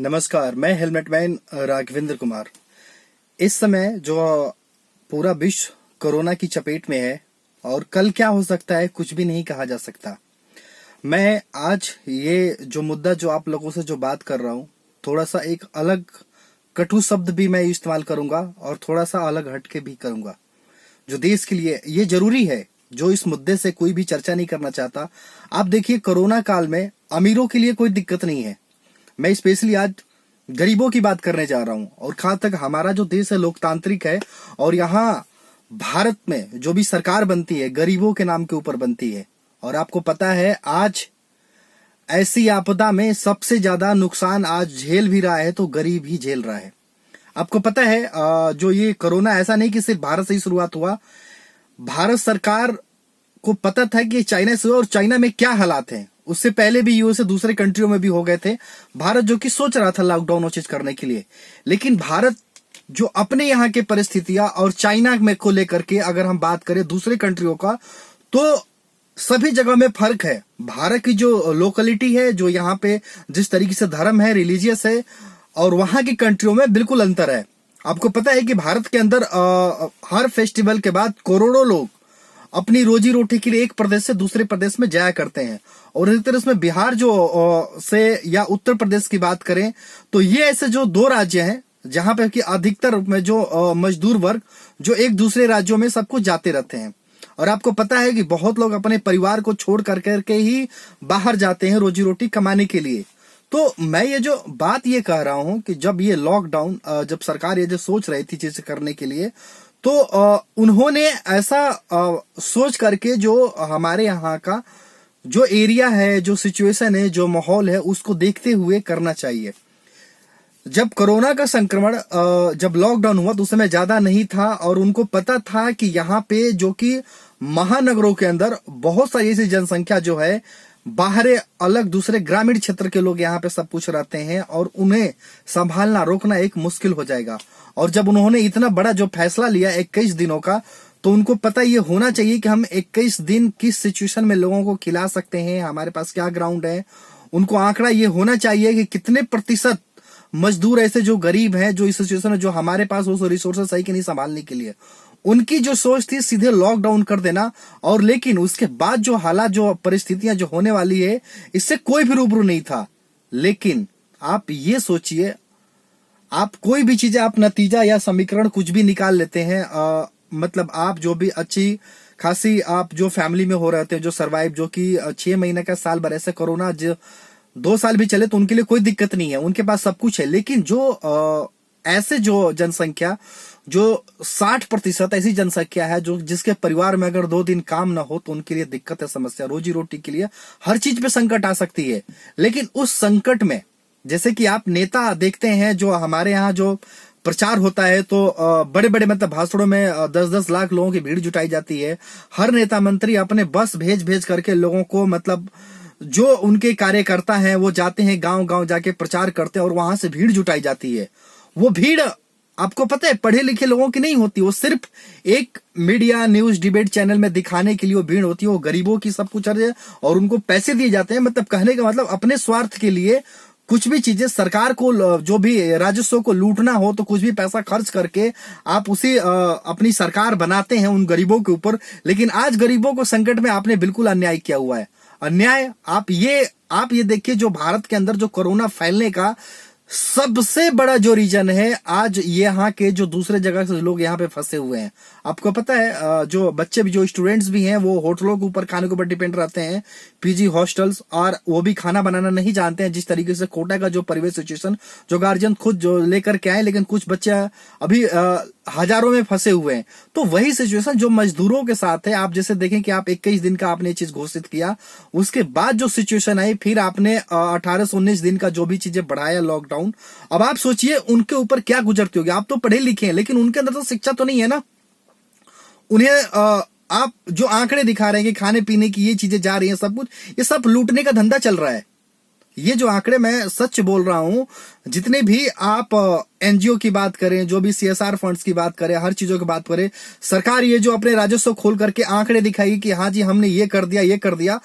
नमस्कार, मैं helmet man Raghavendra Kumar. इस समय जो पूरा विश्व कोरोना की चपेट में है और कल क्या हो सकता है कुछ भी नहीं कहा जा सकता। मैं आज ये जो मुद्दा जो आप लोगों से जो बात कर रहा हूँ, थोड़ा सा एक अलग कटु शब्द भी मैं इस्तेमाल करूंगा और थोड़ा सा अलग हटके भी करूंगा। जो देश के लिए ये जरूरी है, जो इस मुद्दे से कोई भी चर्चा नहीं करना चाहता। आप देखिए, कोरोना काल में अमीरों के लिए कोई दिक्कत नहीं है। मैं स्पेशली आज गरीबों की बात करने जा रहा हूं। और खास तक हमारा जो देश है लोकतांत्रिक है और यहाँ भारत में जो भी सरकार बनती है गरीबों के नाम के ऊपर बनती है। और आपको पता है, आज ऐसी आपदा में सबसे ज्यादा नुकसान आज झेल भी रहा है तो गरीब ही झेल रहा है। आपको पता है, जो ये कोरोना ऐसा नहीं कि सिर्फ भारत से ही शुरुआत हुआ। भारत सरकार को पता था कि चाइना से और चाइना में क्या हालात हैं। उससे पहले भी यूएसए दूसरे कंट्रियों में भी हो गए थे। भारत जो कि सोच रहा था लॉकडाउन और चीज करने के लिए, लेकिन भारत जो अपने यहाँ के परिस्थितियां और चाइना में को लेकर के अगर हम बात करें दूसरे कंट्रियों का, तो सभी जगह में फर्क है। भारत की जो लोकलिटी है, जो यहाँ पे जिस तरीके से धर्म है, रिलीजियस है, और वहां की कंट्रियों में बिल्कुल अंतर है। आपको पता है कि भारत के अंदर हर फेस्टिवल के बाद करोड़ों लोग अपनी रोजी रोटी के लिए एक प्रदेश से दूसरे प्रदेश में जाया करते हैं। और इसी तरह इसमें बिहार जो से या उत्तर प्रदेश की बात करें तो ये ऐसे जो दो राज्य हैं जहां पे कि अधिकतर में जो मजदूर वर्ग जो एक दूसरे राज्यों में सब कुछ जाते रहते हैं। और आपको पता है कि बहुत लोग अपने परिवार को छोड़ करके ही बाहर जाते हैं रोजी रोटी कमाने के लिए। तो मैं ये जो बात ये कह रहा हूं कि जब ये लॉकडाउन, जब सरकार ये जो सोच रही थी चीजें करने के लिए, तो उन्होंने ऐसा सोच करके जो हमारे यहाँ का जो एरिया है, जो सिचुएशन है, जो माहौल है, उसको देखते हुए करना चाहिए। जब कोरोना का संक्रमण, जब लॉकडाउन हुआ तो उस समय ज्यादा नहीं था और उनको पता था कि यहाँ पे जो कि महानगरों के अंदर बहुत सारी ऐसी जनसंख्या जो है, बाहर अलग दूसरे ग्रामीण क्षेत्र के लोग यहाँ पे सब कुछ रहते हैं और उन्हें संभालना रोकना एक मुश्किल हो जाएगा। और जब उन्होंने इतना बड़ा जो फैसला लिया 21 दिनों का, तो उनको पता ये होना चाहिए कि हम 21 दिन किस सिचुएशन में लोगों को खिला सकते हैं, हमारे पास क्या ग्राउंड है। उनको आंकड़ा ये होना चाहिए कि कितने प्रतिशत मजदूर ऐसे जो गरीब हैं, जो इस सिचुएशन में जो हमारे पास वो रिसोर्सेस सही कि नहीं संभालने के लिए। उनकी जो सोच थी सीधे लॉकडाउन कर देना। और लेकिन उसके बाद जो हालात, जो परिस्थितियां जो होने वाली है, इससे कोई भी रूबरू नहीं था। लेकिन आप ये सोचिए, आप कोई भी चीजें, आप नतीजा या समीकरण कुछ भी निकाल लेते हैं। मतलब आप जो भी अच्छी खासी आप जो फैमिली में हो रहे थे, जो सरवाइव, जो कि 6 महीने का, साल भर, ऐसे कोरोना जो 2 साल भी चले तो उनके लिए कोई दिक्कत नहीं है, उनके पास सब कुछ है। लेकिन जो ऐसे जो जनसंख्या, जो 60% ऐसी जनसंख्या है जो जिसके परिवार में अगर 2 दिन काम ना हो तो उनके लिए दिक्कत है, समस्या, रोजी रोटी के लिए हर चीज पे संकट आ सकती है। लेकिन उस संकट में, जैसे कि आप नेता देखते हैं जो हमारे यहाँ जो प्रचार होता है, तो बड़े बड़े मतलब भाषणों में 10-10 लाख लोगों की भीड़ जुटाई जाती है। हर नेता मंत्री अपने बस भेज भेज करके लोगों को, मतलब जो उनके कार्यकर्ता हैं वो जाते हैं गांव गांव जाके प्रचार करते हैं और वहां से भीड़ जुटाई जाती है। वो भीड़ आपको पता है पढ़े लिखे लोगों की नहीं होती, वो सिर्फ एक मीडिया, न्यूज, डिबेट चैनल में दिखाने के लिए वो भीड़ होती है। वो गरीबों की सब कुछ है और उनको पैसे दिए जाते हैं। मतलब कहने का मतलब अपने स्वार्थ के लिए कुछ भी चीजें, सरकार को जो भी राजस्व को लूटना हो तो कुछ भी पैसा खर्च करके आप उसे अपनी सरकार बनाते हैं उन गरीबों के ऊपर। लेकिन आज गरीबों को संकट में आपने बिल्कुल अन्याय किया हुआ है। अन्याय आप ये देखिए, जो भारत के अंदर जो कोरोना फैलने का सबसे बड़ा जो रीजन है, आज यहाँ के जो दूसरे जगह से लोग यहाँ पे फंसे हुए हैं। आपको पता है, जो बच्चे भी, जो स्टूडेंट्स भी हैं, वो होटलों के ऊपर खाने के ऊपर डिपेंड रहते हैं, पीजी हॉस्टल्स, और वो भी खाना बनाना नहीं जानते हैं। जिस तरीके से कोटा का जो परिवेश सिचुएशन, जो गार्जियन खुद जो लेकर के आए, लेकिन कुछ बच्चे अभी हजारों में फंसे हुए हैं। तो वही सिचुएशन जो मजदूरों के साथ है। आप जैसे देखें कि आप 21 दिन का आपने चीज घोषित किया, उसके बाद जो सिचुएशन आई, फिर आपने 18 से 19 दिन का जो भी चीजें बढ़ाया लॉकडाउन। अब आप सोचिए उनके ऊपर क्या गुजरती होगी। आप तो पढ़े लिखे हैं लेकिन उनके अंदर तो शिक्षा तो नहीं है ना। उन्हें आप जो आंकड़े दिखा रहे हैं कि खाने पीने की ये चीजें जा रही हैं, सब कुछ, ये सब लूटने का धंधा चल रहा है। ये जो आंकड़े, मैं सच बोल रहा हूं, जितने भी आप एनजीओ की बात करें, जो भी सीएसआर फंड्स की बात करें, हर चीजों की बात करें, सरकार ये जो अपने राजस्व खोल करके आंकड़े दिखाएगी कि हाँ जी हमने ये कर दिया, ये कर दिया।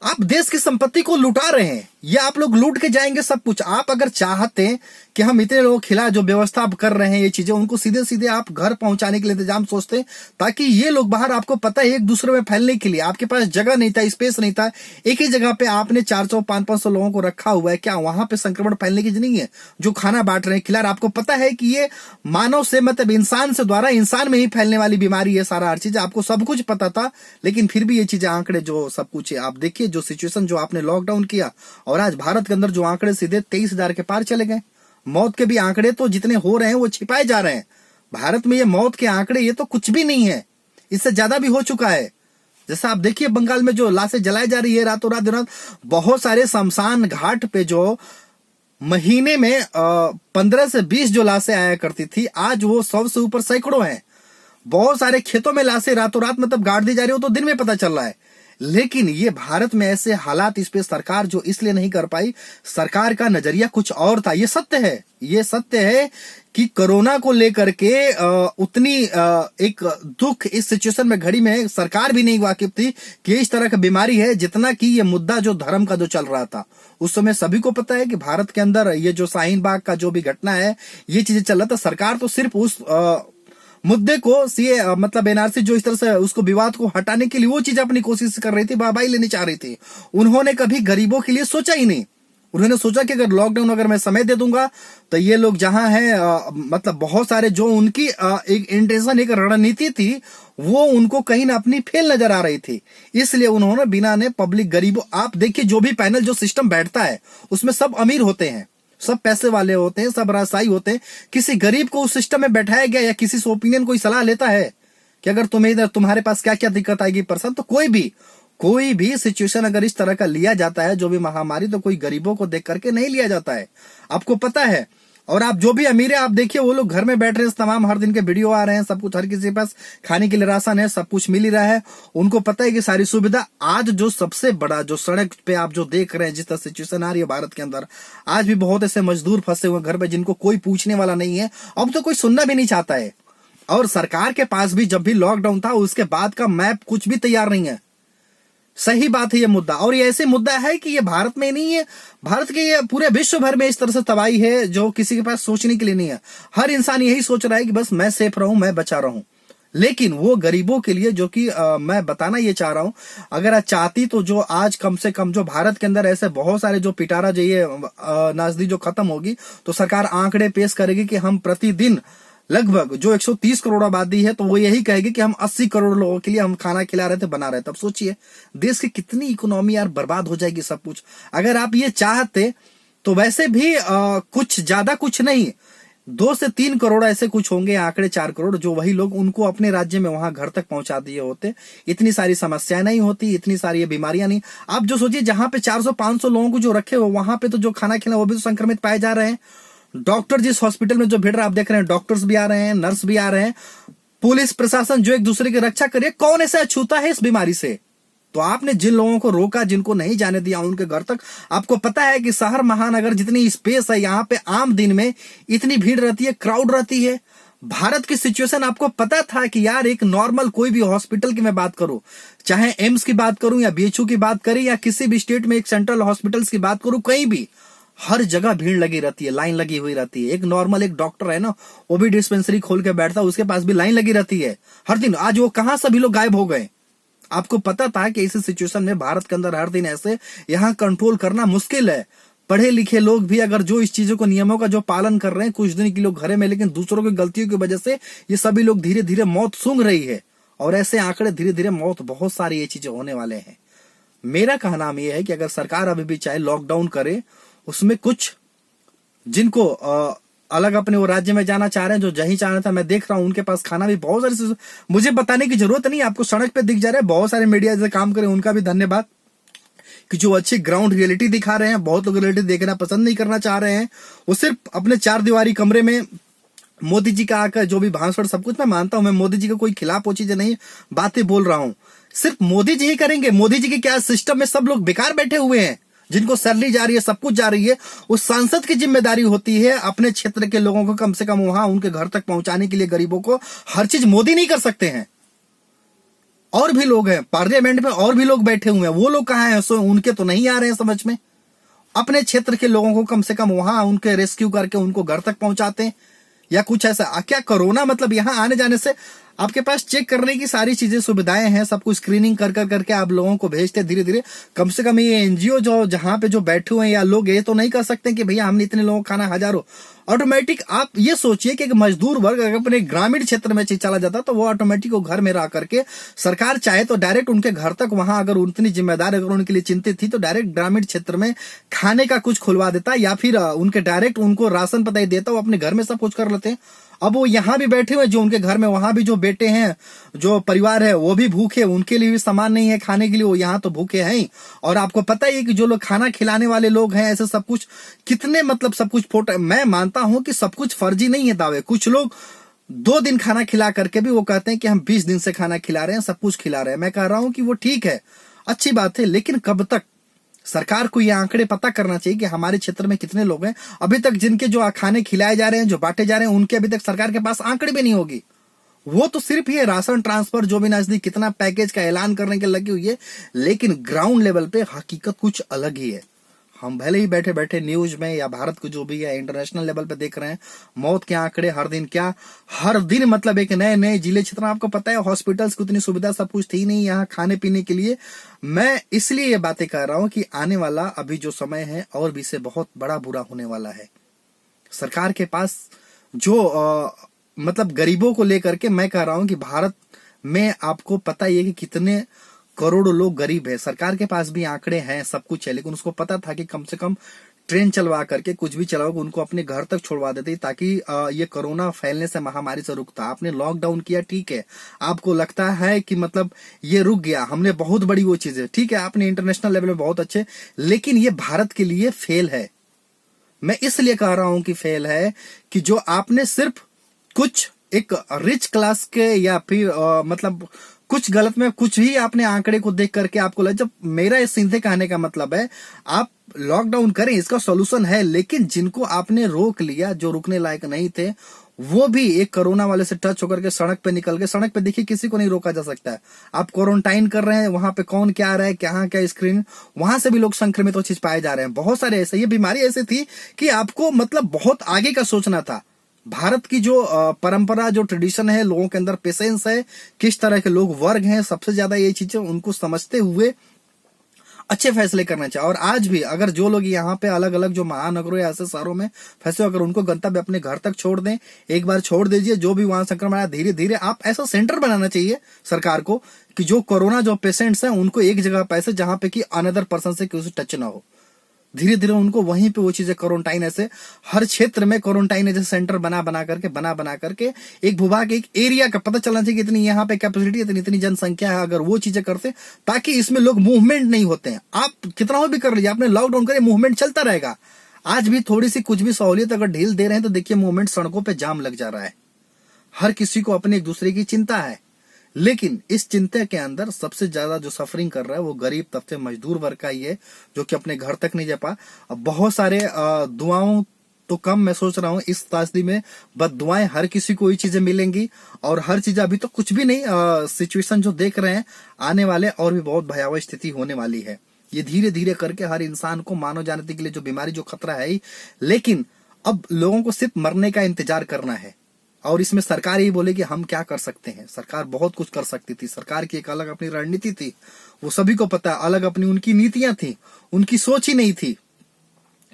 आप देश की संपत्ति को लुटा रहे हैं, ये आप लोग लूट के जाएंगे सब कुछ। आप अगर चाहते हैं कि हम इतने लोगों के खिलाफ जो व्यवस्था आप कर रहे हैं ये चीजें, उनको सीधे सीधे आप घर पहुंचाने के लिए इंतजाम सोचते, ताकि ये लोग बाहर, आपको पता है, एक दूसरे में फैलने के लिए आपके पास जगह नहीं था, स्पेस नहीं था, एक ही जगह पे आपने 400-500 लोगों को रखा हुआ है, क्या वहां पे संक्रमण फैलने की नहीं है? जो खाना बांट रहे हैं, खिला रहे, आपको पता है कि ये मानव से, मतलब इंसान से द्वारा इंसान में ही फैलने वाली बीमारी है, सारा हर चीज आपको सब कुछ पता था, लेकिन फिर भी ये चीजें, आंकड़े जो सब कुछ है, आप देखिए जो सिचुएशन जो आपने लॉकडाउन किया, और आज भारत के अंदर जो आंकड़े सीधे 23,000 के पार चले गए। मौत के भी आंकड़े तो जितने हो रहे हैं वो छिपाए जा रहे हैं। भारत में ये मौत के आंकड़े ये तो कुछ भी नहीं है, इससे ज्यादा भी हो चुका है। जैसा आप देखिए बंगाल में जो लाशें जलाई जा रही है रातों रात दिनों, बहुत सारे शमशान घाट पे जो महीने में 15 से 20 जो लाशें आया करती थी, आज वो 100 से ऊपर सैकड़ों हैं। बहुत सारे खेतों में लाशें रातों रात मतलब गाड़ दी जा रही हो तो दिन में पता चल रहा है। लेकिन ये भारत में ऐसे हालात, इस पे सरकार जो इसलिए नहीं कर पाई, सरकार का नजरिया कुछ और था। ये सत्य है, ये सत्य है कि कोरोना को लेकर के उतनी एक दुख इस सिचुएशन में, घड़ी में सरकार भी नहीं वाकिफ थी कि इस तरह का बीमारी है, जितना कि ये मुद्दा जो धर्म का जो चल रहा था उस समय सभी को पता है कि भारत के अंदर ये जो शाहीन बाग का जो भी घटना है, ये चीजें चल रहा था। सरकार तो सिर्फ उस मुद्दे को सीए मतलब एनआरसी जो इस तरह से उसको विवाद को हटाने के लिए वो चीज अपनी कोशिश कर रही थी, वाहवाही लेनी चाह रही थी। उन्होंने कभी गरीबों के लिए सोचा ही नहीं। उन्होंने सोचा कि अगर लॉकडाउन अगर मैं समय दे दूंगा तो ये लोग जहां हैं, मतलब बहुत सारे जो उनकी एक इंटेंशन, एक रणनीति थी, वो उनको कहीं ना अपनी फेल नजर आ रही थी, इसलिए उन्होंने बिना ने पब्लिक, गरीबों, आप देखिए जो भी पैनल जो सिस्टम बैठता है उसमें सब अमीर होते हैं, सब पैसे वाले होते हैं, सब राजशाही होते हैं। किसी गरीब को उस सिस्टम में बैठाया गया या किसी से ओपिनियन कोई सलाह लेता है कि अगर तुम्हें इधर तुम्हारे पास क्या क्या दिक्कत आएगी पर्सन, तो कोई भी सिचुएशन अगर इस तरह का लिया जाता है, जो भी महामारी, तो कोई गरीबों को देख करके नहीं लिया जाता है, आपको पता है। और आप जो भी अमीर है, आप देखिए वो लोग घर में बैठ रहे हैं, तमाम हर दिन के वीडियो आ रहे हैं, सब कुछ, हर किसी के पास खाने के लिए राशन है, सब कुछ मिल ही रहा है, उनको पता है कि सारी सुविधा। आज जो सबसे बड़ा जो सड़क पे आप जो देख रहे हैं, जिस तरह सिचुएशन आ रही है भारत के अंदर, आज भी बहुत ऐसे मजदूर फंसे हुए घर पे जिनको कोई पूछने वाला नहीं है, अब तो कोई सुनना भी नहीं चाहता है। और सरकार के पास भी जब भी लॉकडाउन था उसके बाद का मैप कुछ भी तैयार नहीं है। सही बात है ये मुद्दा, और ये ऐसे मुद्दा है कि ये भारत में नहीं है, भारत के, ये पूरे विश्व भर में इस तरह से तबाही है जो किसी के पास सोचने के लिए नहीं है। हर इंसान यही सोच रहा है कि बस मैं सेफ रहूं, मैं बचा रहूं। लेकिन वो गरीबों के लिए, जो कि मैं बताना ये चाह रहा हूं, अगर आप चाहती तो जो आज कम से कम जो भारत के अंदर ऐसे बहुत सारे जो पिटारा जो ये नाजदी जो खत्म होगी, तो सरकार आंकड़े पेश करेगी कि हम प्रतिदिन लगभग जो 130 करोड़ आबादी है, तो वो यही कहेगी कि हम 80 करोड़ लोगों के लिए हम खाना खिला रहे थे, बना रहे थे। तब सोचिए देश की कितनी इकोनॉमी यार बर्बाद हो जाएगी, सब कुछ। अगर आप ये चाहते तो वैसे भी कुछ ज्यादा कुछ नहीं, 2 से 3 करोड़ ऐसे कुछ होंगे आंकड़े, 4 करोड़, जो वही लोग उनको अपने राज्य में वहां घर तक पहुंचा दिए होते, इतनी सारी समस्याएं नहीं होती, इतनी सारी ये बीमारियां नहीं। आप जो सोचिए जहां पे 400-500 लोगों को जो रखे हो, वहां पे तो जो खाना खिला वो भी तो संक्रमित पाए जा रहे हैं। डॉक्टर जिस हॉस्पिटल में जो भिड़ रहा, आप देख रहे हैं, डॉक्टर्स भी आ रहे हैं, नर्स भी आ रहे हैं, पुलिस प्रशासन जो एक दूसरे की रक्षा करे, कौन ऐसा छूता है इस बीमारी से? तो आपने जिन लोगों को रोका, जिनको नहीं जाने दिया उनके घर तक, आपको पता है कि शहर महानगर जितनी स्पेस है, यहां पे आम दिन में इतनी भीड़ रहती है, क्राउड रहती है। भारत की सिचुएशन आपको पता था कि यार एक नॉर्मल कोई भी हॉस्पिटल की मैं बात करूं, चाहे एम्स की बात करूं या बीएचयू की बात करें या किसी भी स्टेट में एक सेंट्रल हॉस्पिटल्स की बात करूं, कहीं भी हर जगह भीड़ लगी रहती है, लाइन लगी हुई रहती है। एक नॉर्मल एक डॉक्टर है ना, वो भी डिस्पेंसरी खोल के बैठता है, उसके पास भी लाइन लगी रहती है हर दिन। आज वो कहां सभी लोग गायब हो गए? आपको पता था कि इस सिचुएशन में भारत के अंदर हर दिन ऐसे यहां कंट्रोल करना मुश्किल है। पढ़े लिखे लोग भी अगर जो इस चीजों को, नियमों का जो पालन कर रहे हैं, कुछ दिन के लोग घरे में, लेकिन दूसरों की गलतियों की वजह से ये सभी लोग धीरे धीरे मौत सूंघ रही है। और ऐसे आंकड़े धीरे धीरे मौत, बहुत सारी ये चीजें होने वाले हैं। मेरा कहना यह है कि अगर सरकार अभी भी चाहे लॉकडाउन करे, उसमें कुछ जिनको अलग अपने वो राज्य में जाना चाह रहे हैं, जो जहीं चाहना था, मैं देख रहा हूं उनके पास खाना भी बहुत सारी, मुझे बताने की जरूरत नहीं, आपको सड़क पे दिख जा रहे हैं। बहुत सारे मीडिया जैसे काम करे, उनका भी धन्यवाद कि जो अच्छी ग्राउंड रियलिटी दिखा रहे हैं। बहुत लोग रियलिटी देखना पसंद नहीं करना चाह रहे हैं, वो सिर्फ अपने 4 दीवारी कमरे में मोदी जी का आकर जो भी भाषण, सब कुछ मैं मानता हूं, मैं मोदी जी का कोई खिलाफ वो चीजें नहीं, बातें बोल रहा हूं, सिर्फ मोदी जी ही करेंगे। मोदी जी के क्या सिस्टम में सब लोग बेकार बैठे हुए हैं, जिनको सैलरी जा रही है, सब कुछ जा रही है। उस सांसद की जिम्मेदारी होती है अपने क्षेत्र के लोगों को कम से कम वहां उनके घर तक पहुंचाने के लिए, गरीबों को। हर चीज मोदी नहीं कर सकते हैं। और भी लोग हैं पार्लियामेंट में, और भी लोग बैठे हुए हैं, वो लोग कहाँ हैं? सो उनके तो नहीं आ रहे हैं समझ में। अपने क्षेत्र के लोगों को कम से कम वहां उनके रेस्क्यू करके उनको घर तक पहुंचाते हैं या कुछ ऐसा। क्या कोरोना मतलब यहां आने जाने से आपके पास चेक करने की सारी चीजें सुविधाएं हैं, सब कुछ स्क्रीनिंग कर कर करके आप लोगों को भेजते धीरे धीरे। कम से कम ये एनजीओ जो जहां पे जो बैठे हुए हैं या लोग ये तो नहीं कर सकते कि भैया हमने इतने लोगों को खाना, हजारों ऑटोमेटिक। आप ये सोचिए कि एक मजदूर वर्ग अगर अपने ग्रामीण क्षेत्र में चला जाता तो वो ऑटोमेटिक वो घर में रह करके सरकार चाहे तो डायरेक्ट उनके घर तक वहां, अगर उतनी जिम्मेदार अगर उनके लिए चिंतित थी तो डायरेक्ट ग्रामीण क्षेत्र में खाने का कुछ खुलवा देता, या फिर उनके डायरेक्ट उनको राशन पता ही देता, वो अपने घर में सब कुछ कर लेते हैं। अब वो यहाँ भी बैठे हुए जो उनके घर में, वहां भी जो बेटे हैं, जो परिवार है वो भी भूखे, उनके लिए भी सामान नहीं है खाने के लिए, वो यहाँ तो भूखे हैं ही। और आपको पता ही है कि जो लोग खाना खिलाने वाले लोग हैं ऐसे सब कुछ कितने मतलब सब कुछ फोटो, मैं मानता हूं कि सब कुछ फर्जी नहीं है दावे। कुछ लोग 2 दिन खाना खिला करके भी वो कहते हैं कि हम 20 दिन से खाना खिला रहे हैं, सब कुछ खिला रहे हैं। मैं कह रहा हूं कि वो ठीक है, अच्छी बात है, लेकिन कब तक? सरकार को ये आंकड़े पता करना चाहिए कि हमारे क्षेत्र में कितने लोग हैं अभी तक जिनके जो खाने खिलाए जा रहे हैं, जो बांटे जा रहे हैं, उनके अभी तक सरकार के पास आंकड़े भी नहीं होगी। वो तो सिर्फ ये राशन ट्रांसफर जो भी नजदीक कितना पैकेज का ऐलान करने के लगी हुई है, लेकिन ग्राउंड लेवल पे हकीकत कुछ अलग ही है। हम भले ही बैठे बैठे न्यूज में या भारत को जो भी है इंटरनेशनल लेवल पे देख रहे हैं, मौत के आंकड़े हर दिन, क्या हर दिन मतलब एक नए नए जिले क्षेत्र में। आपको पता है हॉस्पिटल्स की उतनी सुविधा सब कुछ थी नहीं यहाँ खाने पीने के लिए। मैं इसलिए ये बातें कर रहा हूं कि आने वाला अभी जो समय है और भी से बहुत बड़ा बुरा होने वाला है। सरकार के पास जो मतलब गरीबों को लेकर के मैं कह रहा हूं कि भारत में आपको पता ही है कि कितने करोड़ों लोग गरीब है। सरकार के पास भी आंकड़े हैं, सब कुछ है, लेकिन उसको पता था कि कम से कम ट्रेन चलवा करके कुछ भी चलाओ उनको अपने घर तक छोड़वा देते ताकि ये कोरोना फैलने से, महामारी से रुकता। आपने लॉकडाउन किया, ठीक है, आपको लगता है कि मतलब ये रुक गया, हमने बहुत बड़ी वो चीज है, ठीक है, आपने इंटरनेशनल लेवल में बहुत अच्छे, लेकिन ये भारत के लिए फेल है। मैं इसलिए कह रहा हूं कि फेल है कि जो आपने सिर्फ कुछ एक रिच क्लास के या फिर मतलब कुछ गलत में कुछ ही आपने आंकड़े को देख करके आपको लगा। जब मेरा इस सीधे कहने का मतलब है आप लॉकडाउन करें, इसका सॉल्यूशन है, लेकिन जिनको आपने रोक लिया, जो रुकने लायक नहीं थे, वो भी एक कोरोना वाले से टच होकर के सड़क पे निकल गए। सड़क पे देखिए किसी को नहीं रोका जा सकता है। आप क्वारंटाइन कर रहे हैं, वहां पे कौन क्या आ रहा है, क्या स्क्रीन, वहां से भी लोग संक्रमित हो चीज पाए जा रहे हैं। बहुत सारे ऐसे, ये बीमारी ऐसी थी कि आपको मतलब बहुत आगे का सोचना था। भारत की जो परंपरा, जो ट्रेडिशन है, लोगों के अंदर पेशेंस है, किस तरह के लोग वर्ग हैं, सबसे ज्यादा ये चीजें उनको समझते हुए अच्छे फैसले करना चाहिए। और आज भी अगर जो लोग यहाँ पे अलग अलग जो महानगरों या ऐसे शहरों में फंसे, अगर उनको गंतव्य अपने घर तक छोड़ दें, एक बार छोड़ दीजिए, जो भी वहां संक्रमण आया धीरे धीरे आप ऐसा सेंटर बनाना चाहिए सरकार को कि जो कोरोना जो पेशेंट्स हैं उनको एक जगह पैसे जहां पे कि अनदर पर्सन से किसी टच ना हो, धीरे धीरे उनको वहीं पे वो चीजें क्वारंटाइन, ऐसे हर क्षेत्र में क्वारंटाइन जैसे सेंटर बना बना करके एक भूभाग, एक एरिया का पता चलना चाहिए कि इतनी यहाँ पे कैपेसिटी, इतनी जनसंख्या है। अगर वो चीजें करते ताकि इसमें लोग मूवमेंट नहीं होते हैं, आप कितना भी कर लीजिए, आपने लॉकडाउन करे, मूवमेंट चलता रहेगा। आज भी थोड़ी सी कुछ भी सहूलियत अगर ढील दे रहे हैं तो देखिए मूवमेंट, सड़कों पर जाम लग जा रहा है। हर किसी को अपने एक दूसरे की चिंता है, लेकिन इस चिंता के अंदर सबसे ज्यादा जो सफरिंग कर रहा है वो गरीब तबके, मजदूर वर्ग का ही है, जो कि अपने घर तक नहीं जा पा। बहुत सारे दुआओं तो कम, मैं सोच रहा हूं इस तासदी में बद्दुआएं हर किसी को ये चीजें मिलेंगी, और हर चीज अभी तो कुछ भी नहीं। सिचुएशन जो देख रहे हैं आने वाले और भी बहुत भयावह स्थिति होने वाली है। ये धीरे धीरे करके हर इंसान को मानव जाति के लिए जो बीमारी, जो खतरा है ही, लेकिन अब लोगों को सिर्फ मरने का इंतजार करना है। और इसमें सरकार ही बोले कि हम क्या कर सकते हैं। सरकार बहुत कुछ कर सकती थी, सरकार की एक अलग अपनी रणनीति थी, वो सभी को पता है, अलग अपनी उनकी नीतियां थी, उनकी सोच ही नहीं थी।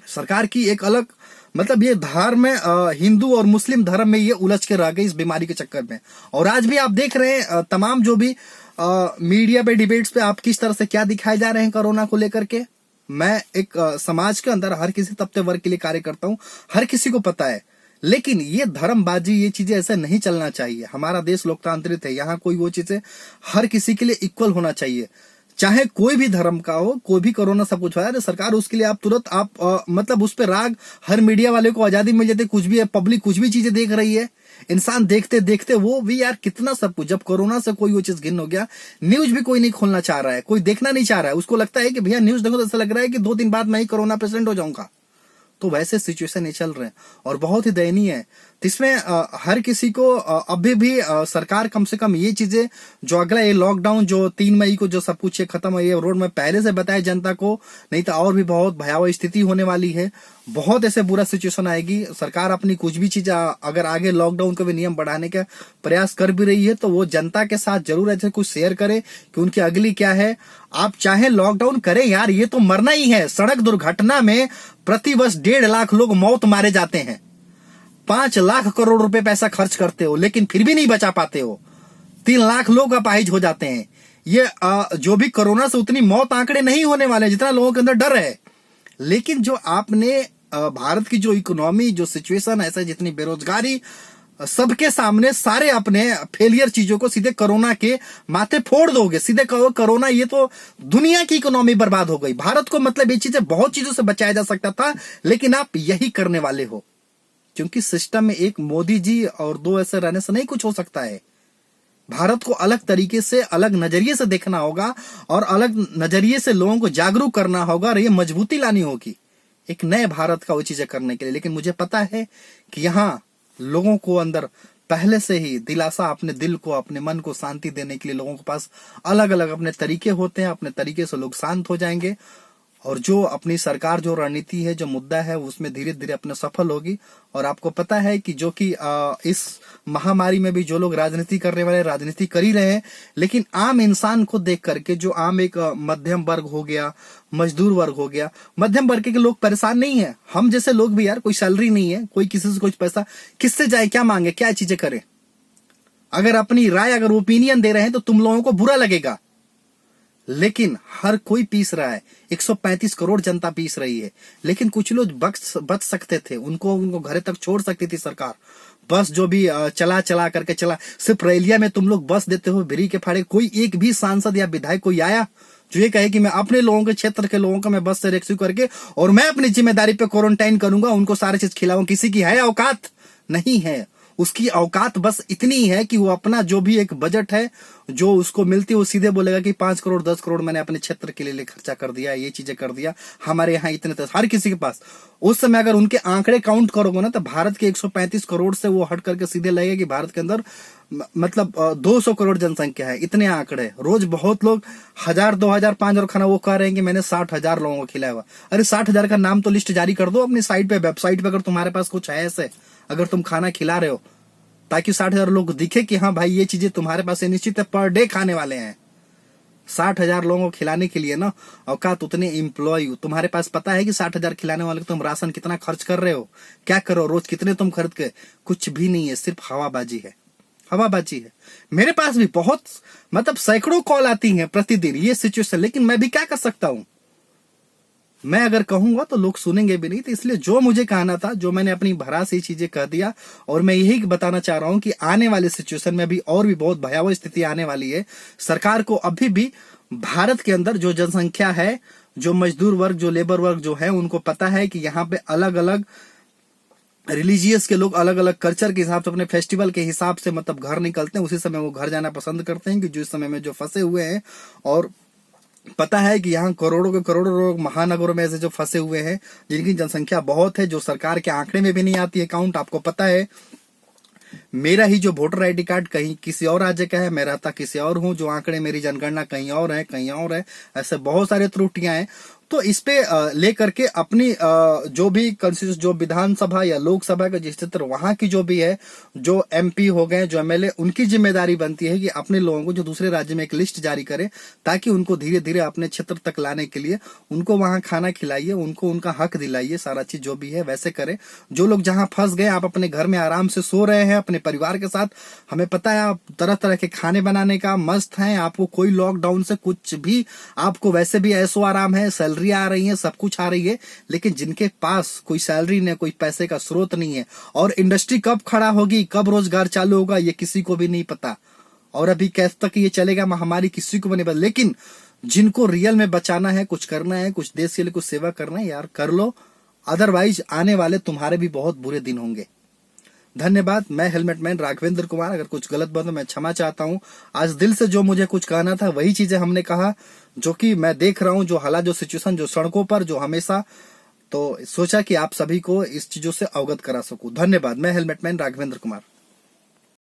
सरकार की एक अलग मतलब ये धर्म में हिंदू और मुस्लिम धर्म में ये उलझ के रह गई इस बीमारी के चक्कर में। और आज भी आप देख रहे हैं तमाम जो भी मीडिया पे, डिबेट्स पे आप किस तरह से क्या दिखाए जा रहे हैं कोरोना को लेकर के। मैं एक समाज के अंदर हर किसी तबके वर्ग के लिए कार्य करता हूं, हर किसी को पता है, लेकिन ये धर्मबाजी, ये चीजें ऐसे नहीं चलना चाहिए। हमारा देश लोकतांत्रिक है, यहाँ कोई वो चीजें हर किसी के लिए इक्वल होना चाहिए, चाहे कोई भी धर्म का हो, कोई भी कोरोना सब कुछ है सरकार उसके लिए आप तुरंत आप मतलब उस पर राग, हर मीडिया वाले को आजादी मिल जाती, कुछ भी है, पब्लिक कुछ भी चीजें देख रही है, इंसान देखते देखते वो भी यार कितना सब कुछ। जब कोरोना से कोई वो चीज गिन हो गया, न्यूज भी कोई नहीं खोलना चाह रहा है, कोई देखना नहीं चाह रहा है, उसको लगता है कि भैया न्यूज देखो तो ऐसा लग रहा है कि 2 दिन बाद मैं ही कोरोना पेशेंट हो जाऊंगा। तो वैसे सिचुएशन ये चल रहे हैं और बहुत ही दयनीय है। तो इसमें हर किसी को अभी भी सरकार कम से कम ये चीजें जो अगला ये लॉकडाउन जो 3 मई को जो सब कुछ ये खत्म है, ये रोड में पहले से बताए जनता को, नहीं तो और भी बहुत भयावह स्थिति होने वाली है। बहुत ऐसे बुरा सिचुएशन आएगी। सरकार अपनी कुछ भी चीज अगर आगे लॉकडाउन के भी नियम बढ़ाने का प्रयास कर भी रही है तो वो जनता के साथ जरूर ऐसे कुछ शेयर करे कि उनकी अगली क्या है। आप चाहे लॉकडाउन करें यार, ये तो मरना ही है। सड़क दुर्घटना में प्रतिवर्ष 1.5 लाख लोग मौत मारे जाते हैं। 5 लाख करोड़ रुपए पैसा खर्च करते हो लेकिन फिर भी नहीं बचा पाते हो। 3 लाख लोग अपाहिज हो जाते हैं। ये जो भी कोरोना से उतनी मौत आंकड़े नहीं होने वाले जितना लोगों के अंदर डर है। लेकिन जो आपने भारत की जो इकोनॉमी जो सिचुएशन ऐसा, जितनी बेरोजगारी, सबके सामने सारे अपने फेलियर चीजों को सीधे कोरोना के माथे फोड़ दोगे। सीधे कहो कोरोना, ये तो दुनिया की इकोनॉमी बर्बाद हो गई। भारत को मतलब ये चीजें बहुत चीजों से बचाया जा सकता था, लेकिन आप यही करने वाले हो। क्योंकि सिस्टम में एक मोदी जी और 2 ऐसे रहने से नहीं कुछ हो सकता है। भारत को अलग तरीके से, अलग नजरिए से देखना होगा और अलग नजरिए से लोगों को जागरूक करना होगा और ये मजबूती लानी होगी एक नए भारत का वो चीजें करने के लिए। लेकिन मुझे पता है कि यहाँ लोगों को अंदर पहले से ही दिलासा, अपने दिल को, अपने मन को शांति देने के लिए लोगों के पास अलग अलग अपने तरीके होते हैं। अपने तरीके से लोग शांत हो जाएंगे और जो अपनी सरकार जो रणनीति है, जो मुद्दा है, उसमें धीरे धीरे अपने सफल होगी। और आपको पता है कि जो कि इस महामारी में भी जो लोग राजनीति करने वाले राजनीति कर ही रहे हैं, लेकिन आम इंसान को देख करके जो आम एक मध्यम वर्ग हो गया, मजदूर वर्ग हो गया, मध्यम वर्ग के लोग परेशान नहीं है। हम जैसे लोग भी यार, कोई सैलरी नहीं है, कोई किसी से कुछ पैसा, किससे जाए, क्या मांगे, क्या चीजें करें। अगर अपनी राय, अगर ओपिनियन दे रहे हैं तो तुम लोगों को बुरा लगेगा, लेकिन हर कोई पीस रहा है। 135 करोड़ जनता पीस रही है। लेकिन कुछ लोग बच सकते थे, उनको घरे तक छोड़ सकती थी सरकार। बस जो भी चला करके चला, सिर्फ रैलिया में तुम लोग बस देते हो भिरी के फाड़े। कोई एक भी सांसद या विधायक कोई आया जो ये कहे कि मैं अपने लोगों के क्षेत्र के लोगों को मैं बस से रेस्क्यू करके और मैं अपनी जिम्मेदारी पे क्वारंटाइन करूंगा, उनको सारी चीज खिलाऊं। किसी की है औकात? नहीं है। उसकी औकात बस इतनी है कि वो अपना जो भी एक बजट है जो उसको मिलती है, वो सीधे बोलेगा कि 5 करोड़ 10 करोड़ मैंने अपने क्षेत्र के लिए खर्चा कर दिया, ये चीजें कर दिया, हमारे यहाँ इतने तो हर किसी के पास। उस समय अगर उनके आंकड़े काउंट करोगे ना, तो भारत के 135 करोड़ से वो हट करके सीधे लगेगा कि भारत के अंदर मतलब 200 करोड़ जनसंख्या है। इतने आंकड़े रोज बहुत लोग 1000 2000 5000 खाना वो कह रहे हैं कि मैंने 60,000 लोगों को खिलाया हुआ। अरे 60,000 का नाम तो लिस्ट जारी कर दो अपनी साइट पे, वेबसाइट पे, अगर तुम्हारे पास कुछ है ऐसे, अगर तुम खाना खिला रहे हो, ताकि 60,000 लोग दिखे कि हाँ भाई ये चीजें तुम्हारे पास निश्चित है, पर डे खाने वाले हैं। 60,000 लोगों को खिलाने के लिए ना औकात उतने एम्प्लॉय तुम्हारे पास पता है कि 60,000 खिलाने वाले को तुम राशन कितना खर्च कर रहे हो, क्या करो, रोज कितने तुम खरीद के? कुछ भी नहीं है, सिर्फ हवाबाजी है, हवाबाजी है। मेरे पास भी बहुत मतलब सैकड़ों कॉल आती हैं प्रतिदिन ये सिचुएशन, लेकिन मैं भी क्या कर सकता हूं। मैं अगर कहूंगा तो लोग सुनेंगे भी नहीं। तो इसलिए जो मुझे कहना था, जो मैंने अपनी भरा से चीजें कह दिया, और मैं यही बताना चाह रहा हूं कि आने वाले सिचुएशन में भी और भी बहुत भयावह स्थिति आने वाली है। सरकार को अभी भी भारत के अंदर जो जनसंख्या है, जो मजदूर वर्ग, जो लेबर वर्ग जो है, उनको पता है कि यहाँ पे अलग अलग रिलीजियस के लोग अलग अलग कल्चर के हिसाब से, अपने फेस्टिवल के हिसाब से मतलब घर निकलते हैं। उसी समय वो घर जाना पसंद करते हैं कि जो इस समय में जो फंसे हुए हैं। और पता है कि यहाँ करोड़ों के करोड़ों लोग महानगरों में ऐसे जो फंसे हुए हैं, जिनकी जनसंख्या बहुत है, जो सरकार के आंकड़े में भी नहीं आती है काउंट। आपको पता है मेरा ही जो वोटर आईडी कार्ड कहीं किसी और राज्य का है, मैं रहता किसी और हूँ, जो आंकड़े मेरी जनगणना कहीं और है, कहीं और है। ऐसे बहुत सारे त्रुटियां हैं। तो इस पे लेकर के अपनी जो भी कंस्टिट्यूशन, जो विधानसभा या लोकसभा का जिस क्षेत्र, वहां की जो भी है, जो एमपी हो गए, जो एमएलए, उनकी जिम्मेदारी बनती है कि अपने लोगों को जो दूसरे राज्य में एक लिस्ट जारी करें, ताकि उनको धीरे धीरे अपने क्षेत्र तक लाने के लिए उनको वहां खाना खिलाइए, उनको उनका हक दिलाइए, सारा चीज जो भी है वैसे करें। जो लोग जहां फंस गए, आप अपने घर में आराम से सो रहे हैं अपने परिवार के साथ, हमें पता है आप तरह तरह के खाने बनाने का मस्त है, आपको कोई लॉकडाउन से कुछ भी, आपको वैसे भी ऐसो आराम है, सैलरी आ रही है, सब कुछ आ रही है। लेकिन जिनके पास कोई सैलरी नहीं, कोई पैसे का स्रोत नहीं है, और इंडस्ट्री कब खड़ा होगी, कब रोजगार चालू होगा, ये किसी को भी नहीं पता। और अभी कैसे तक ये चलेगा महामारी, किसी को भी नहीं पता। लेकिन जिनको रियल में बचाना है, कुछ करना है, कुछ देश के लिए कुछ सेवा करना है, यार कर लो। अदरवाइज आने वाले तुम्हारे भी बहुत बुरे दिन होंगे। धन्यवाद। मैं हेलमेट मैन राघवेंद्र कुमार। अगर कुछ गलत बात तो मैं क्षमा चाहता हूँ। आज दिल से जो मुझे कुछ कहना था वही चीजें हमने कहा, जो कि मैं देख रहा हूँ, जो हालात, जो सिचुएशन, जो सड़कों पर जो हमेशा तो सोचा कि आप सभी को इस चीजों से अवगत करा सकूं। धन्यवाद। मैं हेलमेट मैन राघवेंद्र कुमार।